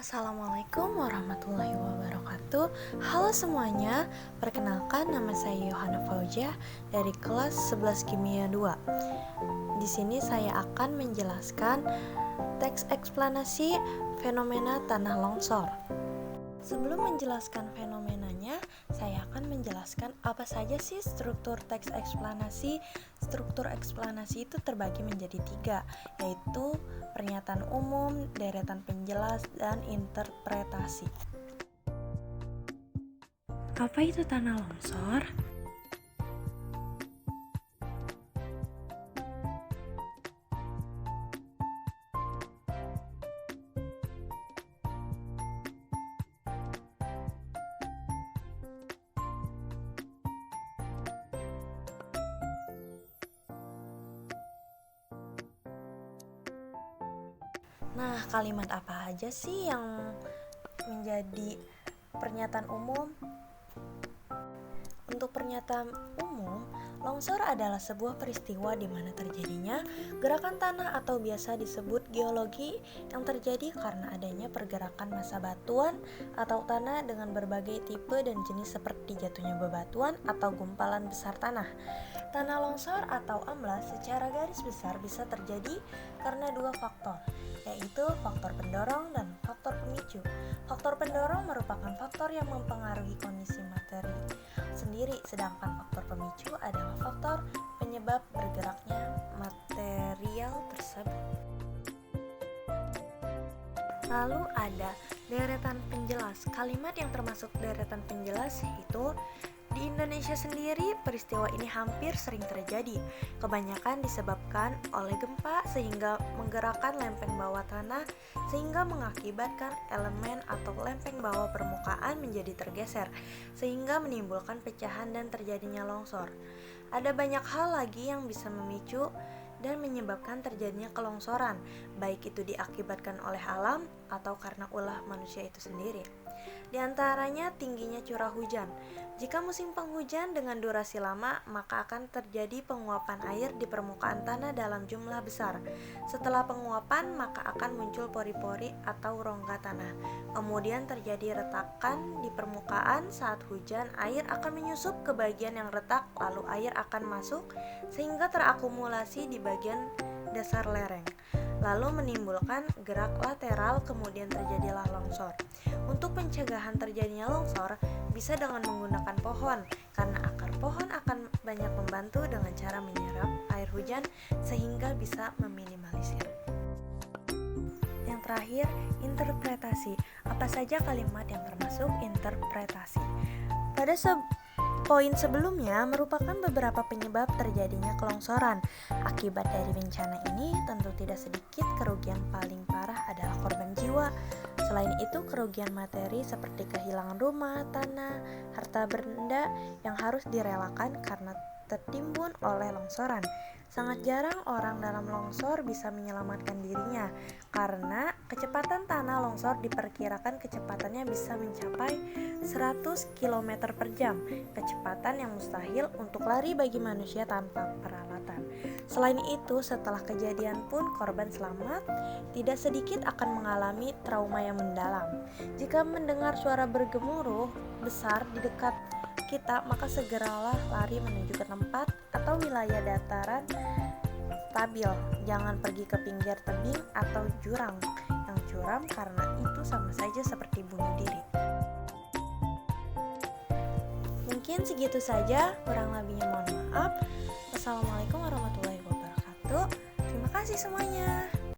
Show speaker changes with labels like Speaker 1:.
Speaker 1: Assalamualaikum warahmatullahi wabarakatuh. Halo semuanya, perkenalkan nama saya Yohana Fauzia dari kelas 11 Kimia 2. Di sini saya akan menjelaskan teks eksplanasi fenomena tanah longsor. Sebelum menjelaskan fenomenanya, saya akan menjelaskan apa saja sih struktur teks eksplanasi. Struktur eksplanasi itu terbagi menjadi 3, yaitu pernyataan umum, deretan penjelas, dan interpretasi. Apa itu tanah longsor? Nah, kalimat apa aja sih yang menjadi pernyataan umum? Untuk pernyataan umum, longsor adalah sebuah peristiwa di mana terjadinya gerakan tanah atau biasa disebut geologi yang terjadi karena adanya pergerakan massa batuan atau tanah dengan berbagai tipe dan jenis seperti jatuhnya bebatuan atau gumpalan besar tanah. Tanah longsor atau amblas secara garis besar bisa terjadi karena 2 faktor, yaitu faktor pendorong dan faktor pemicu. Faktor pendorong merupakan faktor yang mempengaruhi kondisi materi sendiri, sedangkan faktor pemicu adalah faktor penyebab bergeraknya material tersebut. Lalu ada deretan penjelas. Kalimat yang termasuk deretan penjelas yaitu di Indonesia sendiri, peristiwa ini hampir sering terjadi. Kebanyakan disebabkan oleh gempa sehingga menggerakkan lempeng bawah tanah sehingga mengakibatkan elemen atau lempeng bawah permukaan menjadi tergeser sehingga menimbulkan pecahan dan terjadinya longsor. Ada banyak hal lagi yang bisa memicu dan menyebabkan terjadinya kelongsoran, baik itu diakibatkan oleh alam atau karena ulah manusia itu sendiri. Di antaranya tingginya curah hujan. Jika musim penghujan dengan durasi lama, maka akan terjadi penguapan air di permukaan tanah dalam jumlah besar. Setelah penguapan, maka akan muncul pori-pori atau rongga tanah. Kemudian terjadi retakan di permukaan. Saat hujan, air akan menyusup ke bagian yang retak, lalu air akan masuk sehingga terakumulasi di bagian dasar lereng, lalu menimbulkan gerak lateral, kemudian terjadilah longsor. Untuk pencegahan terjadinya longsor bisa dengan menggunakan pohon, karena akar pohon akan banyak membantu dengan cara menyerap air hujan sehingga bisa meminimalisir. Yang terakhir, interpretasi. Apa saja kalimat yang termasuk interpretasi? Pada poin sebelumnya merupakan beberapa penyebab terjadinya kelongsoran. Akibat dari bencana ini tentu tidak sedikit kerugian, paling parah adalah korban jiwa. Selain itu, kerugian materi seperti kehilangan rumah, tanah, harta benda yang harus direlakan karena tertimbun oleh longsoran. Sangat jarang orang dalam longsor bisa menyelamatkan dirinya karena kecepatan tanah longsor diperkirakan kecepatannya bisa mencapai 100 km per jam, kecepatan yang mustahil untuk lari bagi manusia tanpa peralatan. Selain itu, setelah kejadian pun korban selamat tidak sedikit akan mengalami trauma yang mendalam. Jika mendengar suara bergemuruh besar di dekat kita, maka segeralah lari menuju ke tempat atau wilayah dataran stabil. Jangan pergi ke pinggir tebing atau jurang yang curam karena itu sama saja seperti bunuh diri. Mungkin segitu saja, kurang lebihnya mohon maaf. Wassalamualaikum warahmatullahi wabarakatuh. Terima kasih semuanya.